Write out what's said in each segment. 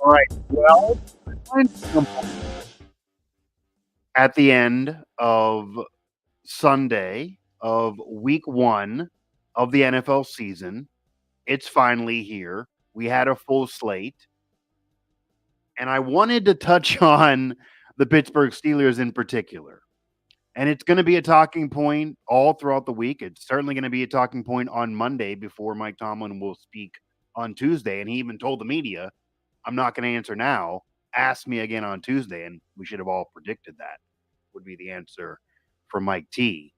All right. Well, at the end of Sunday of week 1 of the NFL season, it's finally here. We had a full slate, and I wanted to touch on the Pittsburgh Steelers in particular. And it's going to be a talking point all throughout the week. It's certainly going to be a talking point on Monday before Mike Tomlin will speak on Tuesday. And he even told the media, I'm not going to answer now. Ask me again on Tuesday. And we should have all predicted that would be the answer for Mike T.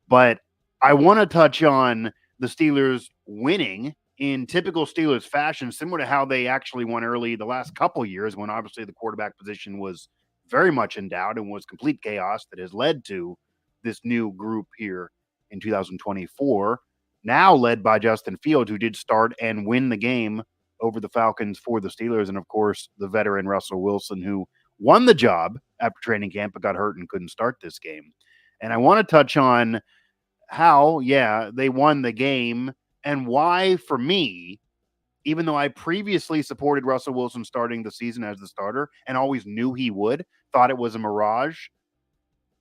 But I want to touch on the Steelers winning in typical Steelers fashion, similar to how they actually won early the last couple years when obviously the quarterback position was very much in doubt and was complete chaos that has led to this new group here in 2024, now led by Justin Fields, who did start and win the game over the Falcons for the Steelers. And of course, the veteran Russell Wilson, who won the job after training camp but got hurt and couldn't start this game. And I want to touch on how, they won the game and why, for me, even though I previously supported Russell Wilson starting the season as the starter and always knew he would, thought it was a mirage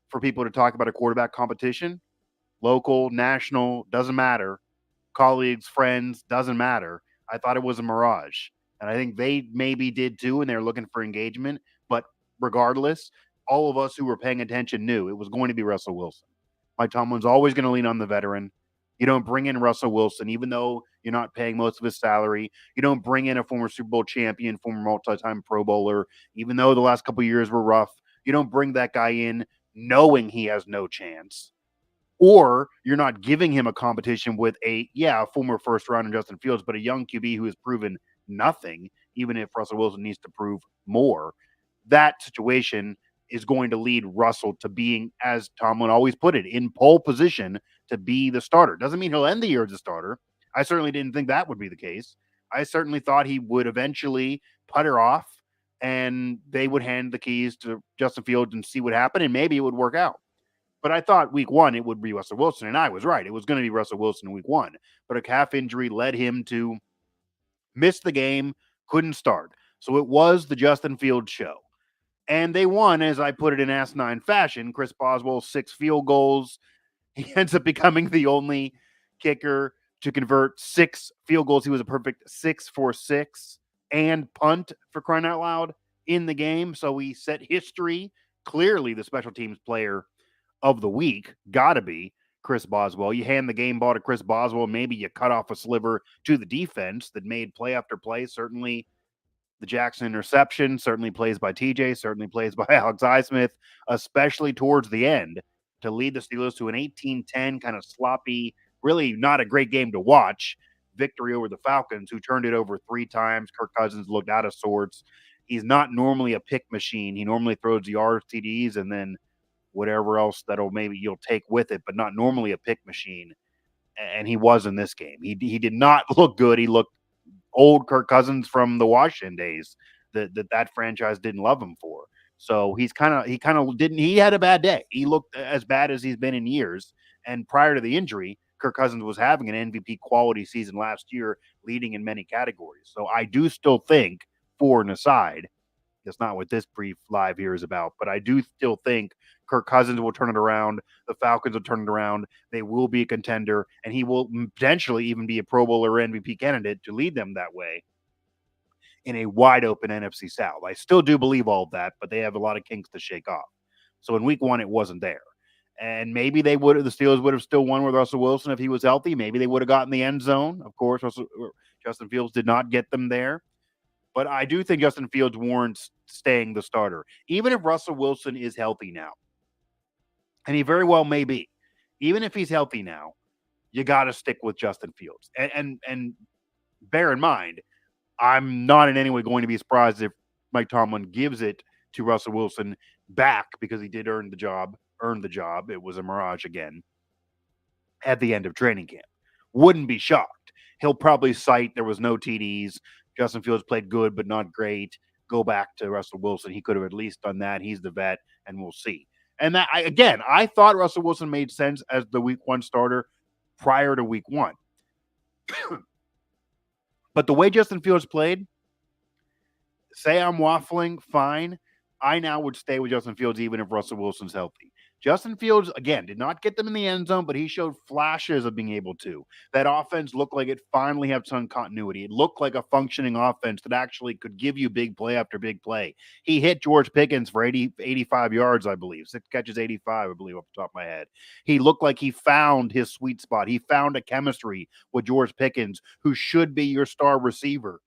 for people to talk about a quarterback competition, local, national, doesn't matter, colleagues, friends, doesn't matter. I thought it was a mirage. And I think they maybe did too, and they're looking for engagement. But regardless, all of us who were paying attention knew it was going to be Russell Wilson. Mike Tomlin's always going to lean on the veteran. You don't bring in Russell Wilson, even though you're not paying most of his salary. You don't bring in a former Super Bowl champion, former multi-time Pro Bowler, even though the last couple of years were rough. You don't bring that guy in knowing he has no chance. Or you're not giving him a competition with a former first round in Justin Fields, but a young QB who has proven nothing, even if Russell Wilson needs to prove more. That situation is going to lead Russell to being, as Tomlin always put it, in pole position to be the starter. Doesn't mean he'll end the year as a starter. I certainly didn't think that would be the case. I certainly thought he would eventually putter off and they would hand the keys to Justin Fields and see what happened, and maybe it would work out. But I thought week 1 it would be Russell Wilson, and I was right. It was going to be Russell Wilson in week 1. But a calf injury led him to miss the game, couldn't start. So it was the Justin Fields show. And they won, as I put it in asinine fashion. Chris Boswell, 6 field goals. He ends up becoming the only kicker to convert 6 field goals. He was a perfect 6 for 6 and punt, for crying out loud, in the game. So he set history. Clearly the special teams player of the week, gotta be Chris Boswell. You hand the game ball to Chris Boswell, maybe you cut off a sliver to the defense that made play after play. Certainly the Jackson interception, certainly plays by TJ, certainly plays by Alex Highsmith, especially towards the end to lead the Steelers to an 18-10 kind of sloppy, really not a great game to watch victory over the Falcons, who turned it over 3 times. Kirk Cousins looked out of sorts. He's not normally a pick machine. He normally throws the RTDs and then whatever else that'll maybe you'll take with it, but not normally a pick machine. And he was in this game. He did not look good. He looked old Kirk Cousins from the Washington days that franchise didn't love him for. So he had a bad day. He looked as bad as he's been in years. And prior to the injury, Kirk Cousins was having an MVP quality season last year, leading in many categories. So I do still think, for an aside, that's not what this brief live here is about, but I do still think Kirk Cousins will turn it around. The Falcons will turn it around. They will be a contender, and he will potentially even be a Pro Bowl or MVP candidate to lead them that way in a wide open NFC South. I still do believe all of that, but they have a lot of kinks to shake off. So in week 1, it wasn't there. And maybe the Steelers would have still won with Russell Wilson if he was healthy. Maybe they would have gotten the end zone. Of course, Justin Fields did not get them there. But I do think Justin Fields warrants staying the starter, even if Russell Wilson is healthy now. And he very well may be. Even if he's healthy now, you got to stick with Justin Fields. And bear in mind, I'm not in any way going to be surprised if Mike Tomlin gives it to Russell Wilson back, because he did earn the job. It was a mirage again at the end of training camp. Wouldn't be shocked. He'll probably cite there was no TDs. Justin Fields played good, but not great. Go back to Russell Wilson. He could have at least done that. He's the vet, and we'll see. And that, I thought Russell Wilson made sense as the week 1 starter prior to week 1. But the way Justin Fields played, say I'm waffling, fine. I now would stay with Justin Fields even if Russell Wilson's healthy. Justin Fields, again, did not get them in the end zone, but he showed flashes of being able to. That offense looked like it finally had some continuity. It looked like a functioning offense that actually could give you big play after big play. He hit George Pickens for 85 yards, I believe. 6 catches, 85, I believe, off the top of my head. He looked like he found his sweet spot. He found a chemistry with George Pickens, who should be your star receiver.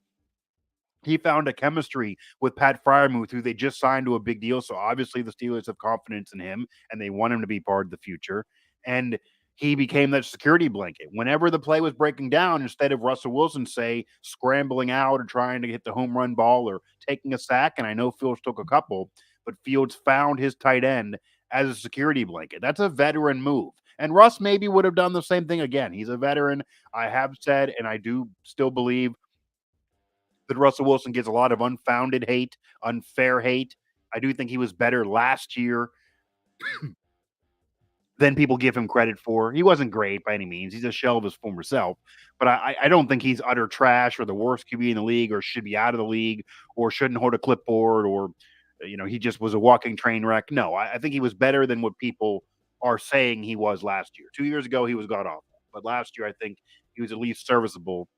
He found a chemistry with Pat Fryermuth, who they just signed to a big deal. So obviously the Steelers have confidence in him and they want him to be part of the future. And he became that security blanket. Whenever the play was breaking down, instead of Russell Wilson, say, scrambling out or trying to hit the home run ball or taking a sack, and I know Fields took a couple, but Fields found his tight end as a security blanket. That's a veteran move. And Russ maybe would have done the same thing again. He's a veteran. I have said, and I do still believe that Russell Wilson gets a lot of unfounded hate, unfair hate. I do think he was better last year than people give him credit for. He wasn't great by any means. He's a shell of his former self, but I don't think he's utter trash or the worst QB in the league or should be out of the league or shouldn't hold a clipboard or he just was a walking train wreck. No, I think he was better than what people are saying he was last year. 2 years ago he was god awful, but last year I think he was at least serviceable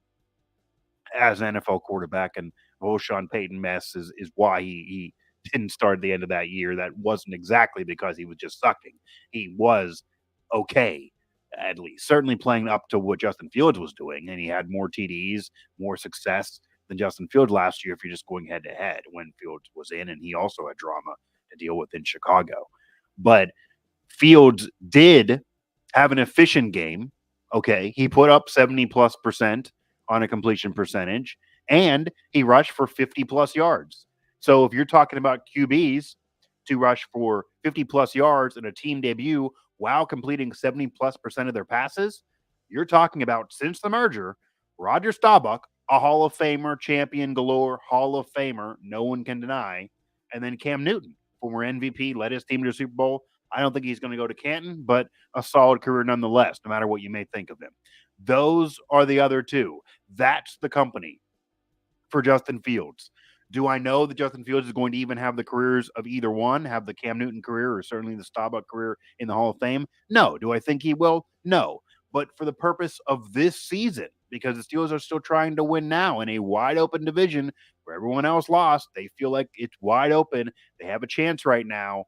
as an NFL quarterback, and the whole Sean Payton mess is why he didn't start at the end of that year. That wasn't exactly because he was just sucking. He was okay, at least. Certainly playing up to what Justin Fields was doing, and he had more TDs, more success than Justin Fields last year if you're just going head to head when Fields was in, and he also had drama to deal with in Chicago. But Fields did have an efficient game. Okay. He put up 70 plus percent on a completion percentage and he rushed for 50 plus yards. So if you're talking about QBs to rush for 50 plus yards in a team debut while completing 70 plus percent of their passes, you're talking about since the merger, Roger Staubach, a Hall of Famer, champion galore, Hall of Famer, no one can deny, and then Cam Newton, former MVP, led his team to the Super Bowl. I don't think he's going to go to Canton, but a solid career nonetheless, no matter what you may think of him. Those are the other two. That's the company for Justin Fields. Do I know that Justin Fields is going to even have the careers of either one, have the Cam Newton career or certainly the Staubach career in the Hall of Fame? No. Do I think he will? No. But for the purpose of this season, because the Steelers are still trying to win now in a wide open division where everyone else lost, they feel like it's wide open. They have a chance right now.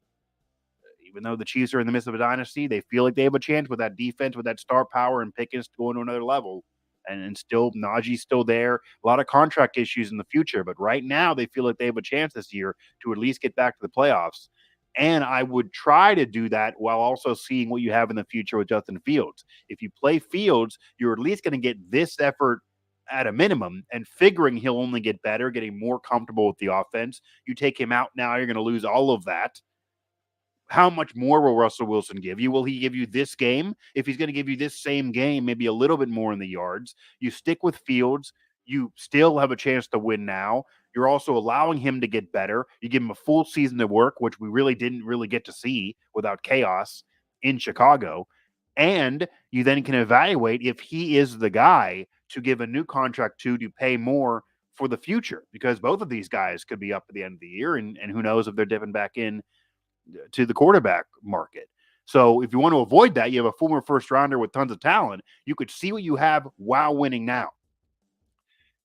Even though the Chiefs are in the midst of a dynasty, they feel like they have a chance with that defense, with that star power and Pickens going to another level. And still, Najee's still there. A lot of contract issues in the future, but right now they feel like they have a chance this year to at least get back to the playoffs. And I would try to do that while also seeing what you have in the future with Justin Fields. If you play Fields, you're at least going to get this effort at a minimum and figuring he'll only get better, getting more comfortable with the offense. You take him out now, you're going to lose all of that. How much more will Russell Wilson give you? Will he give you this game? If he's going to give you this same game, maybe a little bit more in the yards, you stick with Fields. You still have a chance to win now. You're also allowing him to get better. You give him a full season to work, which we really didn't really get to see without chaos in Chicago. And you then can evaluate if he is the guy to give a new contract to pay more for the future, because both of these guys could be up at the end of the year. And who knows if they're dipping back in to the quarterback market. So if you want to avoid that, you have a former first rounder with tons of talent. You could see what you have while winning now.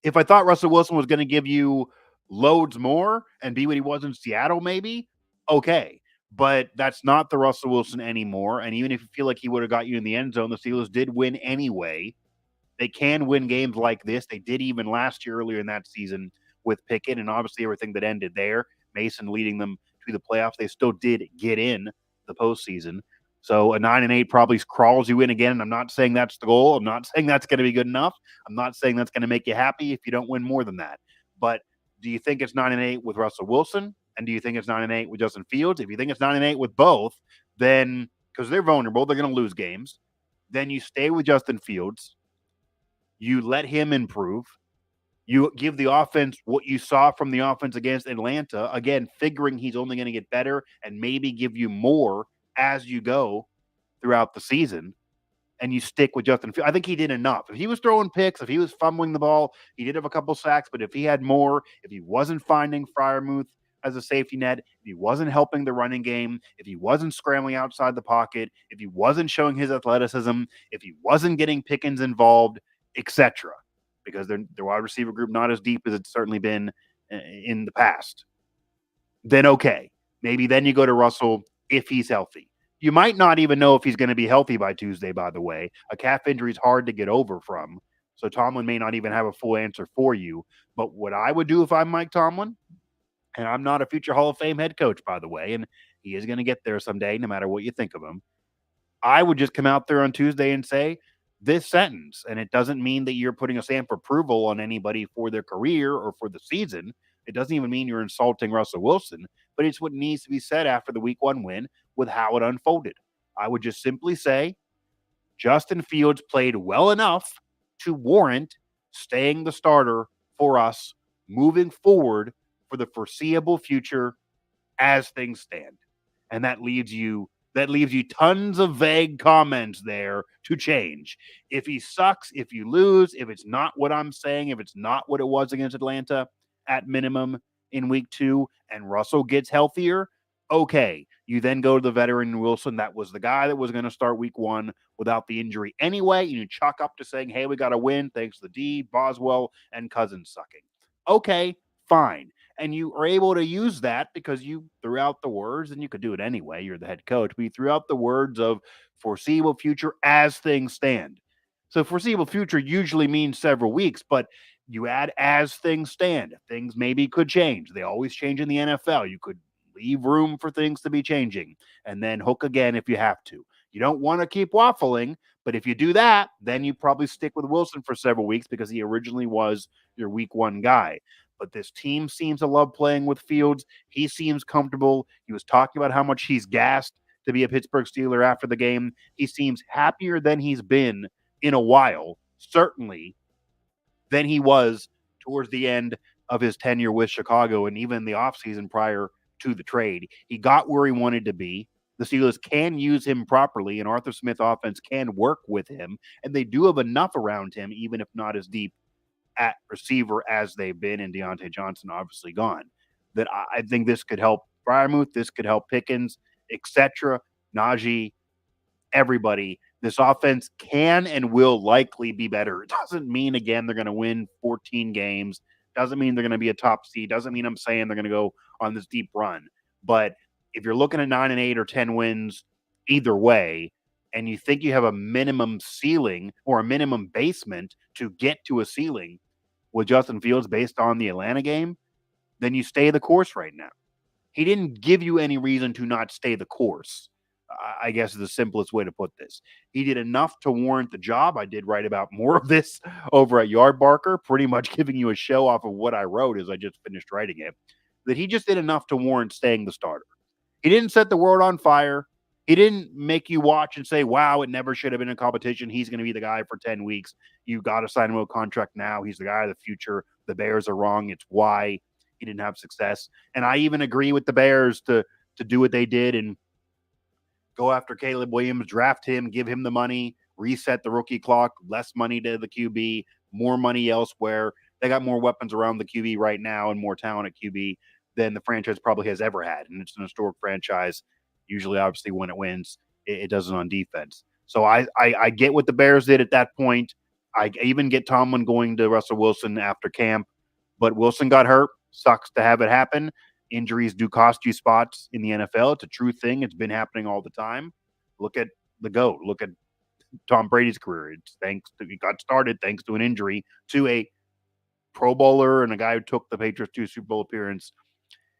If I thought Russell Wilson was going to give you loads more and be what he was in Seattle, maybe, okay. But that's not the Russell Wilson anymore. And even if you feel like he would have got you in the end zone, the Steelers did win anyway. They can win games like this. They did even last year earlier in that season with Pickett, and obviously everything that ended there, Mason leading them to the playoffs. They still did get in the postseason. So a 9-8 probably crawls you in again. And I'm not saying that's the goal. I'm not saying that's going to be good enough. I'm not saying that's going to make you happy if you don't win more than that. But do you think it's 9-8 with Russell Wilson? And do you think it's 9-8 with Justin Fields? If you think it's 9-8 with both, then because they're vulnerable, they're going to lose games. Then you stay with Justin Fields. You let him improve. You give the offense what you saw from the offense against Atlanta, again, figuring he's only going to get better and maybe give you more as you go throughout the season. and you stick with Justin Fields. I think he did enough. If he was throwing picks, if he was fumbling the ball, he did have a couple sacks, but if he had more, if he wasn't finding Freiermuth as a safety net, if he wasn't helping the running game, if he wasn't scrambling outside the pocket, if he wasn't showing his athleticism, if he wasn't getting Pickens involved, etc., because their wide receiver group not as deep as it's certainly been in the past, then okay. Maybe then you go to Russell if he's healthy. You might not even know if he's going to be healthy by Tuesday, by the way. A calf injury is hard to get over from. So Tomlin may not even have a full answer for you. But what I would do if I'm Mike Tomlin, and I'm not a future Hall of Fame head coach, by the way, and he is going to get there someday, no matter what you think of him, I would just come out there on Tuesday and say this sentence. And it doesn't mean that you're putting a stamp of approval on anybody for their career or for the season. It doesn't even mean you're insulting Russell Wilson, but it's what needs to be said after the week one win with how it unfolded. I would just simply say Justin Fields played well enough to warrant staying the starter for us moving forward for the foreseeable future as things stand. And that leaves you tons of vague comments there to change. If he sucks, if you lose, if it's not what I'm saying, if it's not what it was against Atlanta at minimum in week 2 and Russell gets healthier, okay. You then go to the veteran Wilson. That was the guy that was going to start week 1 without the injury anyway. You chalk up to saying, hey, we got to win thanks to D, Boswell, and Cousins sucking. Okay, fine. And you are able to use that because you threw out the words, and you could do it anyway. You're the head coach. But you threw out the words of foreseeable future as things stand. So foreseeable future usually means several weeks, but you add as things stand. Things maybe could change. They always change in the NFL. You could leave room for things to be changing and then hook again if you have to. You don't want to keep waffling, but if you do that, then you probably stick with Wilson for several weeks because he originally was your week 1 guy. But this team seems to love playing with Fields. He seems comfortable. He was talking about how much he's gassed to be a Pittsburgh Steeler after the game. He seems happier than he's been in a while, certainly, than he was towards the end of his tenure with Chicago and even the offseason prior to the trade. He got where he wanted to be. The Steelers can use him properly, and Arthur Smith offense can work with him, and they do have enough around him, even if not as deep at receiver as they've been, and Deontay Johnson obviously gone. That I think this could help Freiermuth, this could help Pickens, etc. Najee, everybody. This offense can and will likely be better. It doesn't mean, again, they're going to win 14 games. Doesn't mean they're going to be a top seed. Doesn't mean I'm saying they're going to go on this deep run. But if you're looking at 9 and 8 or 10 wins either way, and you think you have a minimum ceiling or a minimum basement to get to a ceiling with Justin Fields based on the Atlanta game, then you stay the course right now. He didn't give you any reason to not stay the course, I guess is the simplest way to put this. He did enough to warrant the job. I did write about more of this over at Yard Barker, pretty much giving you a show off of what I wrote as I just finished writing it, that he just did enough to warrant staying the starter. He didn't set the world on fire. He didn't make you watch and say, wow, it never should have been a competition. He's going to be the guy for 10 weeks. You got to sign him to a contract now. He's the guy of the future. The Bears are wrong. It's why he didn't have success. And I even agree with the Bears to do what they did and go after Caleb Williams, draft him, give him the money, reset the rookie clock, less money to the QB, more money elsewhere. They got more weapons around the QB right now and more talent at QB than the franchise probably has ever had. And it's an historic franchise. Usually, obviously, when it wins, it doesn't on defense. So I get what the Bears did at that point. I even get Tomlin going to Russell Wilson after camp. But Wilson got hurt. Sucks to have it happen. Injuries do cost you spots in the NFL. It's a true thing. It's been happening all the time. Look at the GOAT. Look at Tom Brady's career. He got started thanks to an injury to a Pro Bowler and a guy who took the Patriots to a Super Bowl appearance,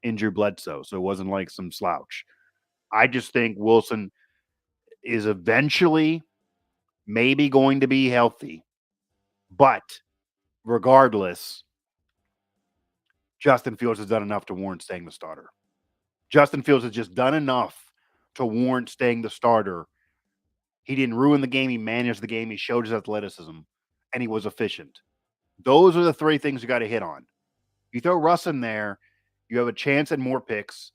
injured Bledsoe. So it wasn't like some slouch. I just think Wilson is eventually maybe going to be healthy. But regardless, Justin Fields has done enough to warrant staying the starter. Justin Fields has just done enough to warrant staying the starter. He didn't ruin the game. He managed the game. He showed his athleticism, and he was efficient. Those are the 3 things you got to hit on. You throw Russ in there, you have a chance at more picks.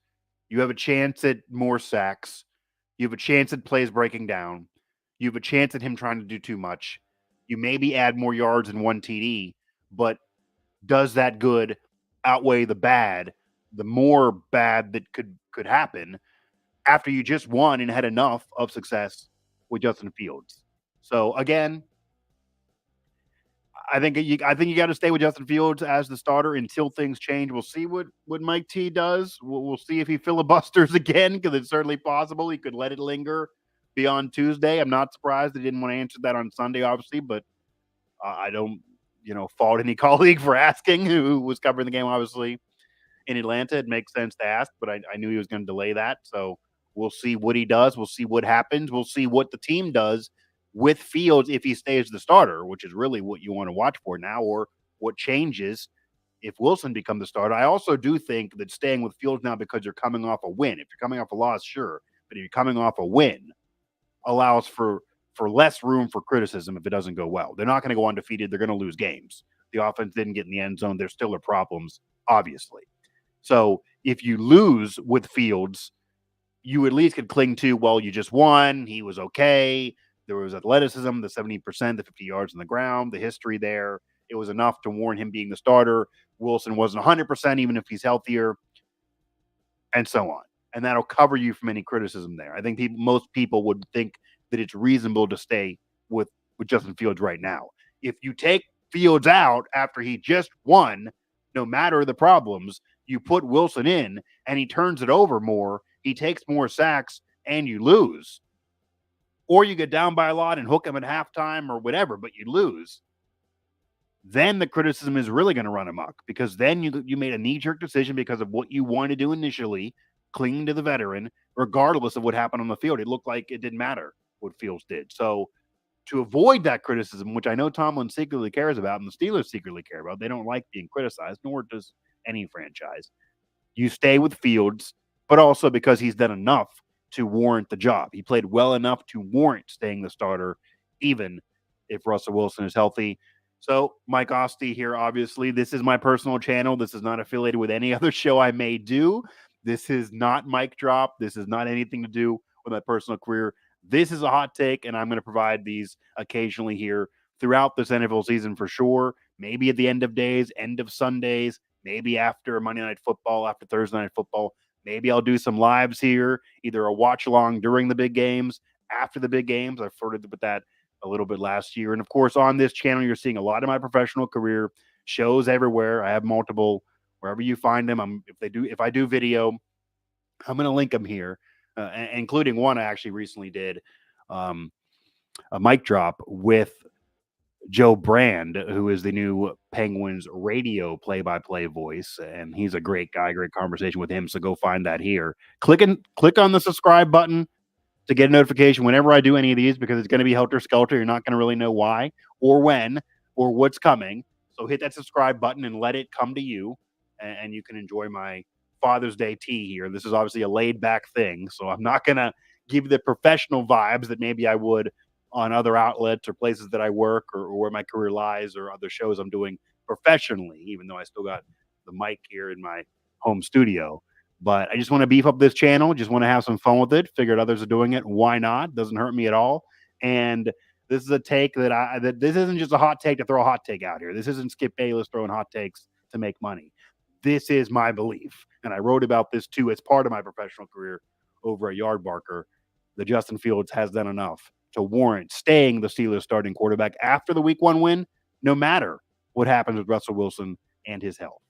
You have a chance at more sacks. You have a chance at plays breaking down. You have a chance at him trying to do too much. You maybe add more yards and 1 TD, but does that good outweigh the bad, the more bad that could happen after you just won and had enough of success with Justin Fields? So again, I think you got to stay with Justin Fields as the starter until things change. We'll see what Mike T does. We'll see if he filibusters again because it's certainly possible he could let it linger beyond Tuesday. I'm not surprised they didn't want to answer that on Sunday, obviously, but I don't fault any colleague for asking who was covering the game. Obviously, in Atlanta, it makes sense to ask, but I knew he was going to delay that. So we'll see what he does. We'll see what happens. We'll see what the team does with Fields if he stays the starter, which is really what you want to watch for now, or what changes if Wilson becomes the starter. I also do think that staying with Fields now because you're coming off a win. If you're coming off a loss, sure, but if you're coming off a win, allows for less room for criticism if it doesn't go well. They're not going to go undefeated. They're going to lose games. The offense didn't get in the end zone. There still are problems, obviously. So if you lose with Fields, you at least could cling to, well, you just won. He was okay. There was athleticism, the 70%, the 50 yards on the ground, the history there. It was enough to warrant him being the starter. Wilson wasn't 100%, even if he's healthier, and so on. And that'll cover you from any criticism there. I think most people would think that it's reasonable to stay with Justin Fields right now. If you take Fields out after he just won, no matter the problems, you put Wilson in and he turns it over more, he takes more sacks, and you lose. Or you get down by a lot and hook him at halftime or whatever, but you lose. Then the criticism is really going to run amok because then you made a knee-jerk decision because of what you wanted to do initially, clinging to the veteran, regardless of what happened on the field. It looked like it didn't matter what Fields did. So to avoid that criticism, which I know Tomlin secretly cares about and the Steelers secretly care about, they don't like being criticized, nor does any franchise. You stay with Fields, but also because he's done enough to warrant the job. He played well enough to warrant staying the starter, even if Russell Wilson is healthy. So, Mike Ostie here, obviously. This is my personal channel. This is not affiliated with any other show I may do. This is not Mic Drop. This is not anything to do with my personal career. This is a hot take, and I'm going to provide these occasionally here throughout this NFL season for sure. Maybe at the end of days, end of Sundays, maybe after Monday Night Football, after Thursday Night Football. Maybe I'll do some lives here, either a watch along during the big games, after the big games. I flirted with that a little bit last year. And of course, on this channel, you're seeing a lot of my professional career shows everywhere. I have multiple wherever you find them. If I do video, I'm going to link them here, including one I actually recently did, a mic drop with Joe Brand, who is the new Penguins radio play-by-play voice, and he's a great guy. Great conversation with him. So go find that here. Click on the subscribe button to get a notification whenever I do any of these, because it's going to be helter-skelter. You're not going to really know why or when or what's coming. So hit that subscribe button and let it come to you, and you can enjoy my Father's Day tea here. This is obviously a laid-back thing, so I'm not going to give you the professional vibes that maybe I would on other outlets or places that I work, or where my career lies, or other shows I'm doing professionally, even though I still got the mic here in my home studio. But I just want to beef up this channel. Just want to have some fun with it. Figured others are doing it. Why not? Doesn't hurt me at all. And this is a take that this isn't just a hot take to throw a hot take out here. This isn't Skip Bayless throwing hot takes to make money. This is my belief. And I wrote about this too as part of my professional career over at Yardbarker. That Justin Fields has done enough to warrant staying the Steelers starting quarterback after the week 1 win, no matter what happens with Russell Wilson and his health.